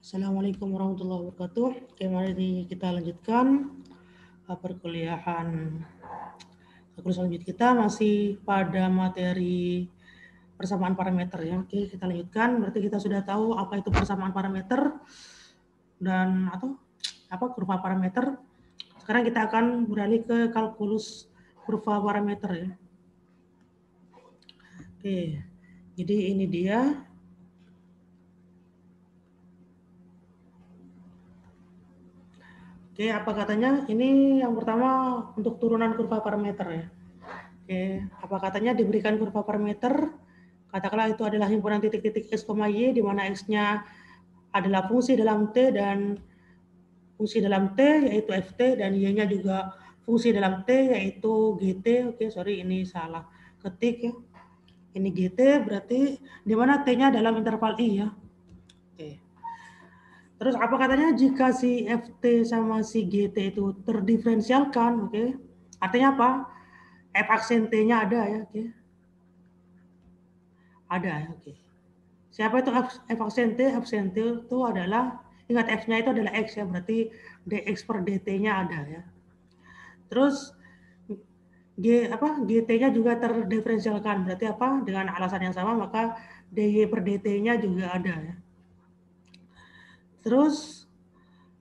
Assalamualaikum warahmatullahi wabarakatuh. Oke, mari kita lanjutkan perkuliahan. Kursus lanjut kita masih pada materi persamaan parameter ya. Oke, kita lanjutkan. Berarti kita sudah tahu apa itu persamaan parameter dan atau apa kurva parameter. Sekarang kita akan beralih ke kalkulus kurva parameter ya. Oke, jadi ini dia. Oke, apa katanya? Ini yang pertama untuk turunan kurva parameter ya. Oke, apa katanya diberikan kurva parameter, katakanlah itu adalah himpunan titik-titik x, y, di mana x-nya adalah fungsi dalam t dan fungsi dalam t yaitu ft dan y-nya juga fungsi dalam t yaitu gt. Oke, sorry ini salah ketik ya. Ini gt berarti di mana t-nya dalam interval i ya. Oke. Terus apa katanya jika si ft sama si gt itu terdiferensialkan, oke. Artinya apa? F aksen t-nya ada ya, oke. Ada ya, oke. Siapa itu f aksen t? F aksen t itu adalah, ingat f-nya itu adalah x ya, berarti dx per dt-nya ada ya. Terus gt-nya juga terdiferensialkan, berarti apa? Dengan alasan yang sama maka dy per dt-nya juga ada ya. Terus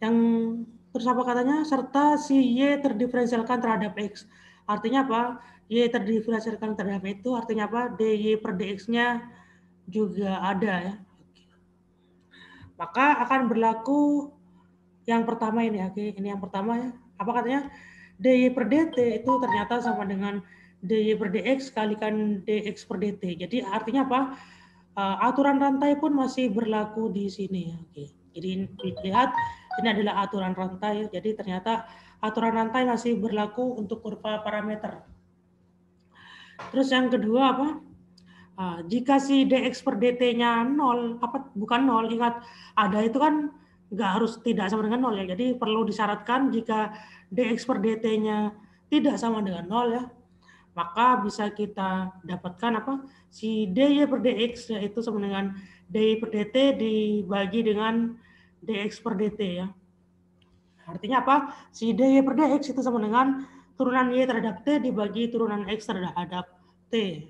apa katanya? Serta si y terdiferensialkan terhadap x. Artinya apa? Y terdiferensialkan terhadap itu artinya apa? dy per dx-nya juga ada ya. Maka akan berlaku yang pertama ini ya. Oke, ini yang pertama ya. Apa katanya? dy per dt itu ternyata sama dengan dy per dx kalikan dx per dt. Jadi artinya apa? Aturan rantai pun masih berlaku di sini ya. Oke. Jadi lihat ini adalah aturan rantai ya. Jadi ternyata aturan rantai masih berlaku untuk kurva parameter. Terus yang kedua apa? Jika si dx per dt-nya 0, bukan 0, ingat ada itu kan nggak harus tidak sama dengan 0 ya. Jadi perlu disyaratkan jika dx per dt-nya tidak sama dengan 0 ya, maka bisa kita dapatkan apa? Si dy per dx yaitu sama dengan dy per dt dibagi dengan dx per dt ya. Artinya apa? Si dy per dx itu sama dengan turunan y terhadap t dibagi turunan x terhadap t.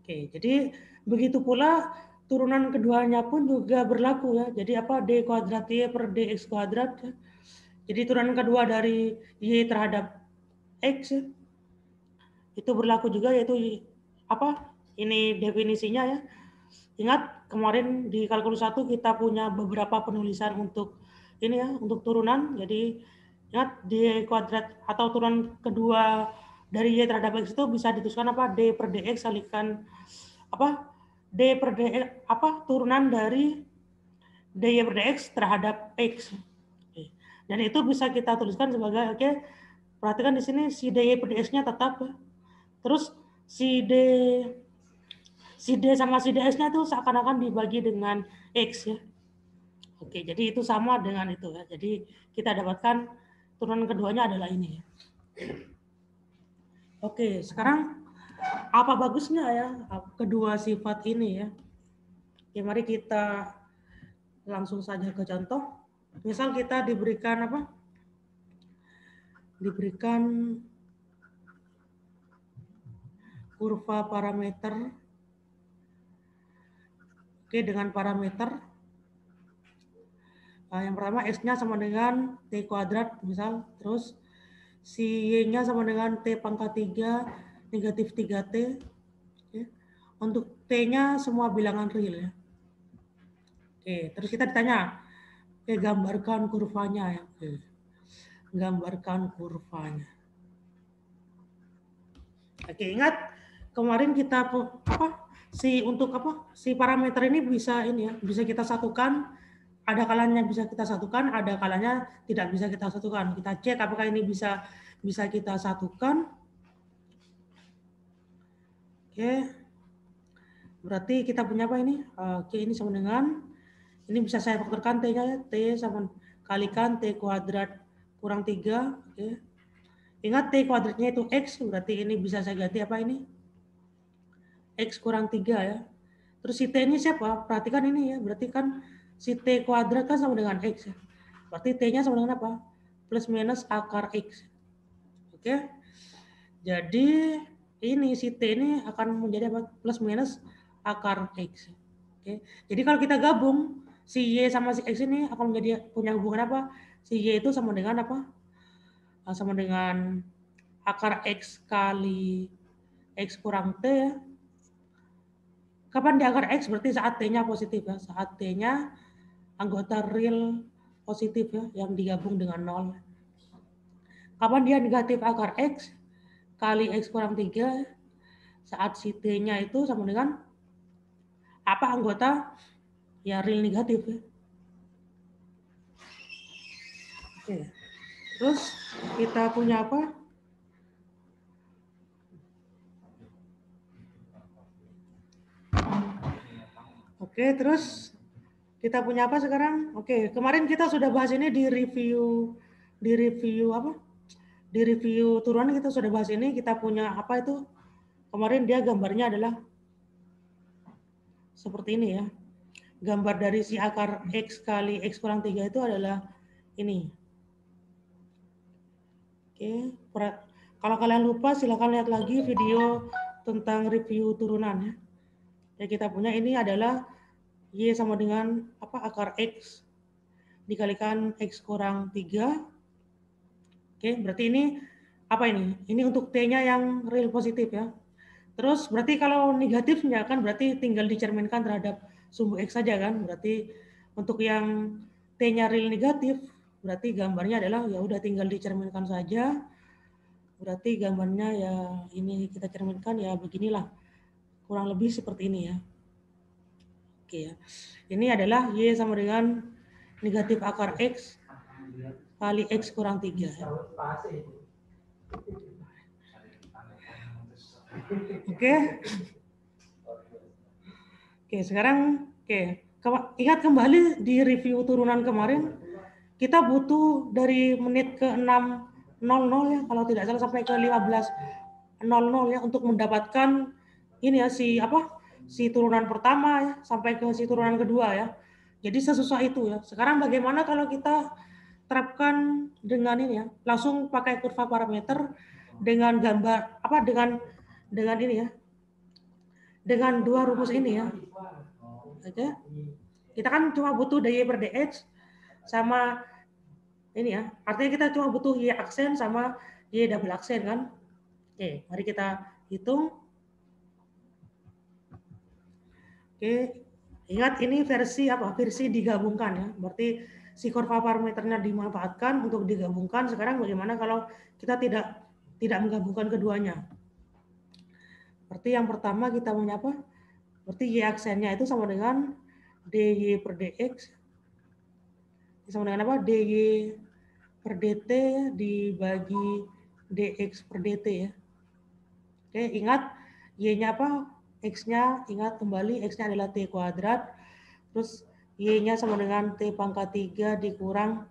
Oke, jadi begitu pula turunan keduanya pun juga berlaku ya. Jadi apa? D kuadrat Y per dx kuadrat. Ya. Jadi turunan kedua dari Y terhadap X ya. Itu berlaku juga yaitu apa? Ini definisinya ya. Ingat kemarin di kalkulus 1 kita punya beberapa penulisan untuk ini ya, untuk turunan. Jadi ingat D kuadrat atau turunan kedua dari Y terhadap X itu bisa dituliskan apa? D per dx kalikan apa? D per dx apa? Turunan dari dy per dx terhadap X. Oke. Dan itu bisa kita tuliskan sebagai oke. Perhatikan di sini si dy per dx-nya tetap ya. Terus si D sama si ds-nya itu seakan-akan dibagi dengan X ya. Oke, jadi itu sama dengan itu ya. Jadi kita dapatkan turunan keduanya adalah ini ya. Oke, sekarang apa bagusnya ya kedua sifat ini ya? Oke, mari kita langsung saja ke contoh. Misal kita diberikan apa? Diberikan kurva parameter. Oke, dengan parameter yang pertama x-nya sama dengan t kuadrat misal, terus si y-nya sama dengan t pangkat 3 negatif 3t. Ya. Untuk t-nya semua bilangan real ya. Oke, terus kita ditanya, oke, gambarkan kurvanya ya. Oke. Gambarkan kurvanya. Oke, ingat kemarin kita si parameter ini bisa ini ya, bisa kita satukan. Ada kalanya bisa kita satukan, ada kalanya tidak bisa kita satukan. Kita cek apakah ini bisa kita satukan. Oke. Berarti kita punya apa ini? Oke, ini sama dengan ini bisa saya faktorkan t-nya ya, t sama kalikan t kuadrat kurang 3, oke. Ingat t kuadratnya itu x, berarti ini bisa saya ganti apa ini? X kurang 3 ya. Terus si t ini siapa? Perhatikan ini ya, berarti kan Si T kuadrat kan sama dengan X ya. Berarti T-nya sama dengan apa? Plus minus akar X. Oke. Jadi ini si T ini akan menjadi apa? Plus minus akar X. Oke. Jadi kalau kita gabung si Y sama si X ini akan menjadi punya hubungan apa? Si Y itu sama dengan apa? Sama dengan akar X kali X kurang T ya. Kapan di akar X? Berarti saat T-nya positif ya. Saat T-nya anggota real positif ya, yang digabung dengan 0. Kapan dia negatif akar X? Kali X kurang 3 saat si T-nya itu sama dengan apa anggota ya real negatif ya. Oke. Terus kita punya apa? Oke, terus kita punya apa sekarang? Oke, kemarin kita sudah bahas ini di review apa? Di review turunan kita sudah bahas ini, kita punya apa itu? Kemarin dia gambarnya adalah seperti ini ya. Gambar dari si akar X kali X kurang 3 itu adalah ini. Oke, kalau kalian lupa silakan lihat lagi video tentang review turunan ya. Jadi kita punya ini adalah Y sama dengan apa akar X dikalikan X kurang 3. Oke, berarti ini apa ini? Ini untuk T-nya yang real positif ya. Terus berarti kalau negatifnya kan berarti tinggal dicerminkan terhadap sumbu X saja kan. Berarti untuk yang T-nya real negatif berarti gambarnya adalah ya udah tinggal dicerminkan saja. Berarti gambarnya ya ini kita cerminkan ya beginilah. Kurang lebih seperti ini ya. Oke ya. Ini adalah Y sama dengan negatif akar X kali X kurang 3 ya. Oke. Oke, sekarang ingat kembali di review turunan kemarin kita butuh dari menit ke 6.00 ya kalau tidak salah sampai ke 15.00 ya untuk mendapatkan ini ya si turunan pertama ya sampai ke si turunan kedua ya. Jadi sesusah itu ya. Sekarang bagaimana kalau kita terapkan dengan ini ya, langsung pakai kurva parameter dengan gambar apa dengan ini ya. Dengan dua rumus ini ya. Oke. Kita kan cuma butuh dy per dx sama ini ya. Artinya kita cuma butuh y aksen sama y double aksen kan. Oke, mari kita hitung. Oke, ingat ini versi apa? Versi digabungkan ya. Berarti si kurva parameternya dimanfaatkan untuk digabungkan. Sekarang bagaimana kalau kita tidak menggabungkan keduanya? Berarti yang pertama kita punya apa? Berarti y aksennya itu sama dengan dy per dx sama dengan apa? dy per dt dibagi dx per dt ya. Oke, ingat y-nya apa? X-nya, ingat kembali X-nya adalah T kuadrat. Terus Y-nya sama dengan T pangkat 3 dikurang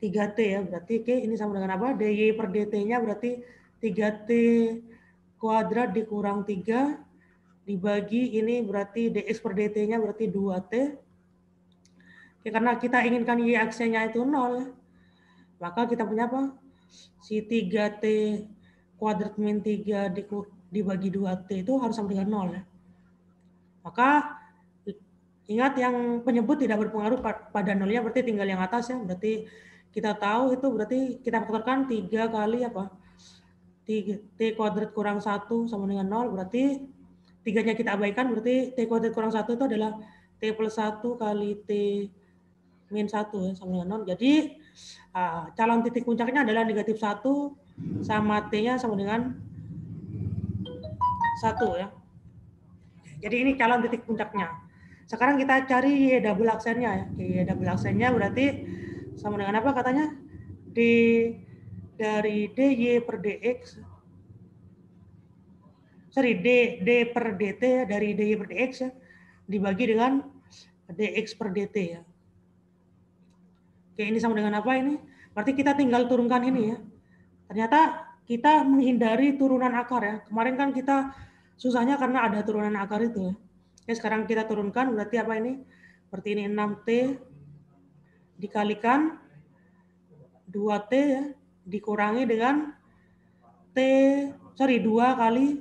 3T ya. Berarti oke, ini sama dengan apa? dy per dt-nya berarti 3T kuadrat dikurang 3 dibagi ini berarti dx per dt-nya berarti 2T. Oke, karena kita inginkan Y aksennya itu 0 maka kita punya apa? Si 3T kuadrat min 3 dibagi 2T itu harus sama dengan 0 ya. Maka ingat yang penyebut tidak berpengaruh pada nolnya berarti tinggal yang atas ya. Berarti kita tahu itu berarti kita faktorkan 3 kali apa? T kuadrat kurang 1 sama dengan 0 berarti 3-nya kita abaikan berarti T kuadrat kurang 1 itu adalah T plus 1 kali T min 1 ya sama dengan 0. Jadi calon titik puncaknya adalah negatif 1 sama T-nya sama dengan 1 ya. Jadi ini calon titik puncaknya. Sekarang kita cari Y double aksennya ya. Y double aksennya berarti sama dengan apa katanya? Dari dy per dx. Sorry, d per dt ya, dari dy per dx ya. Dibagi dengan dx per dt ya. Oke, ini sama dengan apa ini? Berarti kita tinggal turunkan ini ya. Ternyata kita menghindari turunan akar ya. Kemarin kan kita susahnya karena ada turunan akar itu ya. Oke, sekarang kita turunkan berarti apa ini? Seperti ini 6T dikalikan 2T ya, dikurangi dengan 2 kali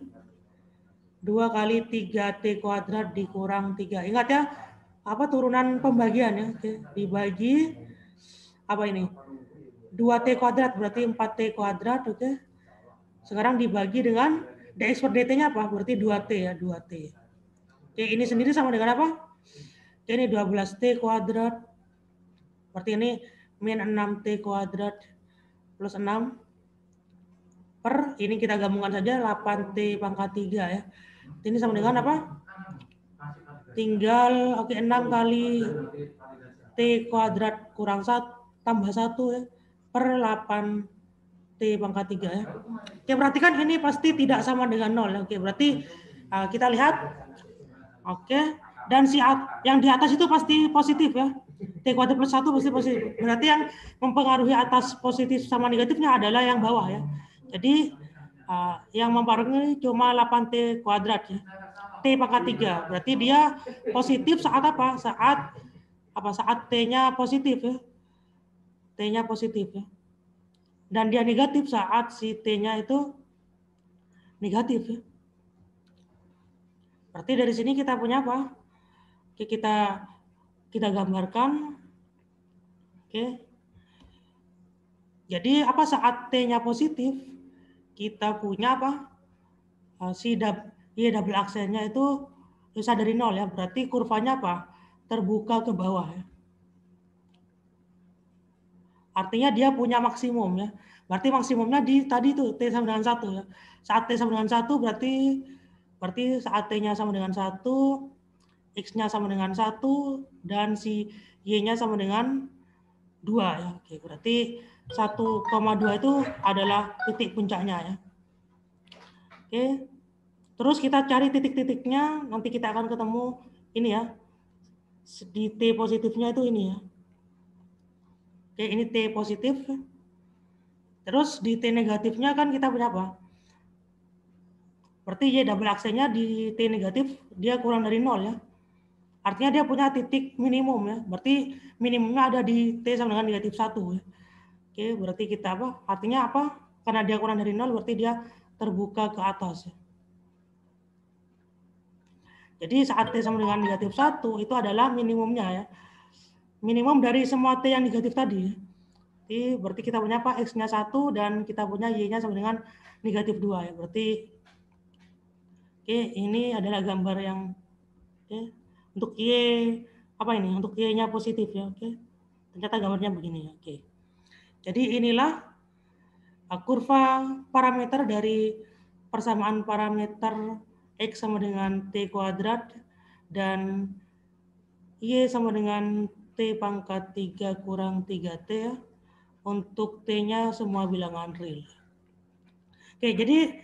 3T kuadrat dikurang 3. Ingat ya, apa turunan pembagian ya. Oke, dibagi apa ini? 2T kuadrat berarti 4T kuadrat, oke. Sekarang dibagi dengan dx per dt-nya apa? Berarti 2T ya, 2T. Oke, ini sendiri sama dengan apa? Oke, ini 12T kuadrat. Berarti ini min 6T kuadrat plus 6 per, ini kita gabungkan saja 8T pangkat 3 ya. Ini sama dengan apa? Tinggal, oke, 6 kali T kuadrat kurang 1 tambah 1 ya, per 8T pangkat 3 ya. Oke, perhatikan ini pasti tidak sama dengan 0 ya. Oke, berarti kita lihat. Oke, dan yang di atas itu pasti positif ya. T kuadrat plus 1 pasti positif. Berarti yang mempengaruhi atas positif sama negatifnya adalah yang bawah ya. Jadi yang mempengaruhi cuma 8T kuadrat ya. T pangkat 3. Berarti dia positif saat apa? Saat T-nya positif ya. T-nya positif ya. Dan dia negatif saat si T-nya itu negatif ya. Berarti dari sini kita punya apa? Oke, kita gambarkan. Oke. Jadi apa saat T-nya positif, kita punya apa? Si Y double aksennya itu bisa dari 0 ya. Berarti kurvanya apa? Terbuka ke bawah ya. Artinya dia punya maksimum ya. Berarti maksimumnya di tadi itu T sama dengan 1 ya. Saat T sama dengan 1 berarti saat T-nya sama dengan 1, X-nya sama dengan 1, dan si Y-nya sama dengan 2 ya. Oke, berarti 1,2 itu adalah titik puncaknya ya. Oke. Terus kita cari titik-titiknya, nanti kita akan ketemu ini ya. Di T positifnya itu ini ya. Oke, ini T positif. Terus di T negatifnya kan kita punya apa? Berarti Y double aksennya di T negatif dia kurang dari 0 ya. Artinya dia punya titik minimum ya. Berarti minimumnya ada di T sama dengan negatif 1 ya. Oke, berarti kita apa? Artinya apa? Karena dia kurang dari 0 berarti dia terbuka ke atas ya. Jadi saat T sama dengan negatif 1 itu adalah minimumnya ya. Minimum dari semua T yang negatif tadi ya. Jadi berarti kita punya apa? X-nya 1 dan kita punya Y-nya sama dengan negatif 2 ya. Berarti oke, ini adalah gambar yang untuk Y apa ini? Untuk Y-nya positif ya. Oke. Ternyata gambarnya begini ya. Oke. Jadi inilah kurva parameter dari persamaan parameter X sama dengan T kuadrat dan Y sama dengan T pangkat 3 kurang 3T ya. Untuk T-nya semua bilangan real. Oke, jadi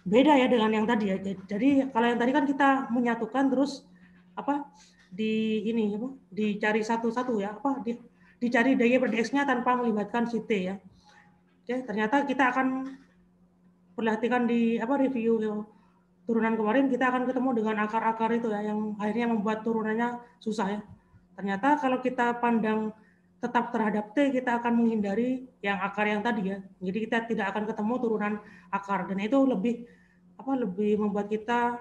beda ya dengan yang tadi ya. Jadi kalau yang tadi kan kita menyatukan terus apa di ini apa dicari satu-satu ya, apa dicari dy per dx-nya tanpa melibatkan si T ya. Oke, ternyata kita akan perhatikan di apa review turunan kemarin kita akan ketemu dengan akar-akar itu ya yang akhirnya membuat turunannya susah ya. Ternyata kalau kita pandang tetap terhadap T, kita akan menghindari yang akar yang tadi ya. Jadi kita tidak akan ketemu turunan akar dan itu lebih membuat kita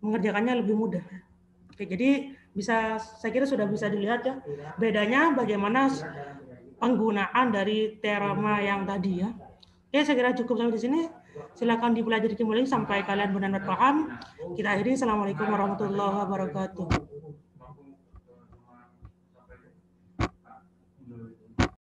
mengerjakannya lebih mudah. Oke, jadi saya kira sudah bisa dilihat ya bedanya bagaimana penggunaan dari teorema yang tadi ya. Oke, saya kira cukup sampai di sini. Silakan dipelajari kembali sampai kalian benar-benar paham. Kita akhiri. Assalamualaikum warahmatullahi wabarakatuh.